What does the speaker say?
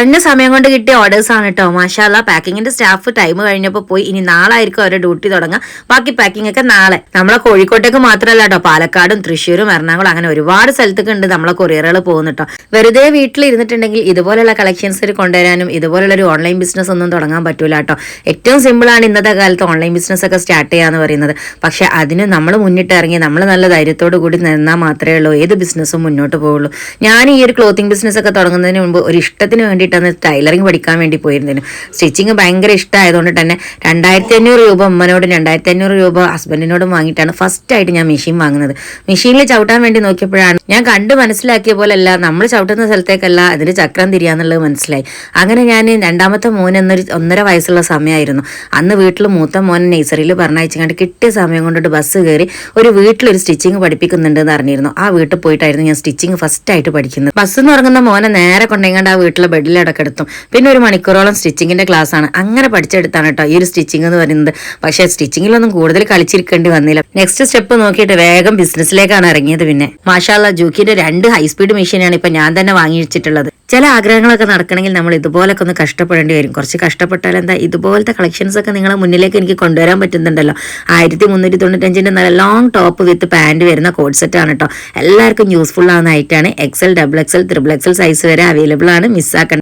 കുറഞ്ഞ സമയം കൊണ്ട് കിട്ടിയ ഓർഡേഴ്സ് ആണ് കേട്ടോ. മാഷാല്ലാ പാക്കിങ്ങിന്റെ സ്റ്റാഫ് ടൈം കഴിഞ്ഞപ്പോൾ പോയി. ഇനി നാളെ ആയിരിക്കും അവരുടെ ഡ്യൂട്ടി തുടങ്ങുക. ബാക്കി പാക്കിംഗ് ഒക്കെ നാളെ. നമ്മളെ കോഴിക്കോട്ടേക്ക് മാത്രമല്ല കേട്ടോ, പാലക്കാടും തൃശ്ശൂരും എറണാകുളം അങ്ങനെ ഒരുപാട് സ്ഥലത്തേക്ക് ഉണ്ട് നമ്മളെ കൊറിയറുകൾ പോകുന്നു കേട്ടോ. വെറുതെ വീട്ടിലിരുന്നിട്ടുണ്ടെങ്കിൽ ഇതുപോലുള്ള കളക്ഷൻസ് കൊണ്ടുവരാനും ഇതുപോലുള്ള ഒരു ഓൺലൈൻ ബിസിനസ് ഒന്നും തുടങ്ങാൻ പറ്റൂല കേട്ടോ. ഏറ്റവും സിമ്പിളാണ് ഇന്നത്തെ കാലത്ത് ഓൺലൈൻ ബിസിനസ് ഒക്കെ സ്റ്റാർട്ട് ചെയ്യാന്ന് പറയുന്നത്. പക്ഷെ അതിന് നമ്മൾ മുന്നിട്ട് ഇറങ്ങി നമ്മൾ നല്ല ധൈര്യത്തോടു കൂടി നിന്നാൽ മാത്രമേ ഉള്ളൂ ഏത് ബിസിനസ്സും മുന്നോട്ട് പോകുള്ളൂ. ഞാൻ ഈ ഒരു ക്ലോത്തിങ് ബിസിനസ് ഒക്കെ തുടങ്ങുന്നതിന് മുമ്പ് ഒരു ഇഷ്ടത്തിന് വേണ്ടിയിട്ടാണ് ടൈലറിങ് പഠിക്കാൻ വേണ്ടി പോയിരുന്നതിന്. സ്റ്റിച്ചിങ് ഭയങ്കര ഇഷ്ടമായതുകൊണ്ട് തന്നെ 2500 രൂപ ഉമ്മനോടും 2500 രൂപ ഹസ്ബൻഡിനോടും വാങ്ങിയിട്ടാണ് ഫസ്റ്റ് ആയിട്ട് ഞാൻ മെഷീൻ വാങ്ങുന്നത്. മെഷീനിൽ ചവിട്ടാൻ വേണ്ടി നോക്കിയപ്പോഴാണ് ഞാൻ കണ്ട് മനസ്സിലാക്കിയ പോലെയല്ല, നമ്മൾ ചവിട്ടുന്ന സ്ഥലത്തേക്കല്ല അതിന് ചക്രം തിരിയാന്നുള്ളത് മനസ്സിലായി. അങ്ങനെ ഞാൻ രണ്ടാമത്തെ മോൻ 1.5 വയസ്സുള്ള സമയമായിരുന്നു. അന്ന് വീട്ടിൽ മൂത്ത മോൻ നഴ്സറിയിൽ പറഞ്ഞയച്ചുകൊണ്ട് കിട്ടിയ സമയം കൊണ്ടിട്ട് ബസ് കയറി ഒരു വീട്ടിലൊരു സ്റ്റിച്ചിങ് പഠിപ്പിക്കുന്നുണ്ട് എന്ന് അറിഞ്ഞിരുന്നു. ആ വീട്ടിൽ പോയിട്ടായിരുന്നു ഞാൻ സ്റ്റിച്ചിങ് ഫസ്റ്റ് ആയിട്ട് പഠിക്കുന്നത്. ബസ് എന്ന് പറയുന്ന മോനെ നേരെ കൊണ്ടെങ്ങാണ്ട് ആ വീട്ടിലെ ബെഡിലടക്കം എടുത്തും. പിന്നെ ഒരു മണിക്കൂറോളം സ്റ്റിച്ചിങ്ങിന്റെ ക്ലാസ് ആണ്. അങ്ങനെ പഠിച്ചെടുത്താണ് കേട്ടോ ഈ ഒരു സ്റ്റിച്ചിങ് എന്ന് പറയുന്നത്. പക്ഷേ സ്റ്റിച്ചിങ്ങിലൊന്നും കൂടുതൽ കളിച്ചിരിക്കേണ്ടി വന്നില്ല. നെക്സ്റ്റ് സ്റ്റെപ്പ് നോക്കിയിട്ട് വേഗം ബിസിനസ്സിലേക്കാണ് ഇറങ്ങിയത്. പിന്നെ മാഷാല്ലാ ജൂക്കിന്റെ 2 ഹൈസ്പീഡ് മെഷീനാണ് ഇപ്പൊ ഞാൻ തന്നെ വാങ്ങി വെച്ചിട്ടുള്ളത്. ചില ആഗ്രഹങ്ങളൊക്കെ നടക്കണമെങ്കിൽ നമ്മൾ ഇതുപോലൊക്കെ ഒന്ന് കഷ്ടപ്പെടേണ്ടി വരും. കുറച്ച് കഷ്ടപ്പെട്ടാൽ എന്താ, ഇതുപോലത്തെ കളക്ഷൻസ് ഒക്കെ നിങ്ങളെ മുന്നിലേക്ക് എനിക്ക് കൊണ്ടുവരാൻ പറ്റുന്നുണ്ടല്ലോ. 1395 നല്ല ലോങ് ടോപ്പ് വിത്ത് പാന്റ് വരുന്ന കോഡ് സെറ്റ് ആണ് കേട്ടോ. എല്ലാവർക്കും യൂസ്ഫുൾ ആവുന്ന ഐറ്റാണ്. XL, XXL, XXL സൈസ് വരെ അവൈലബിൾ ആണ്. മിസ്സാക്കണ്ട.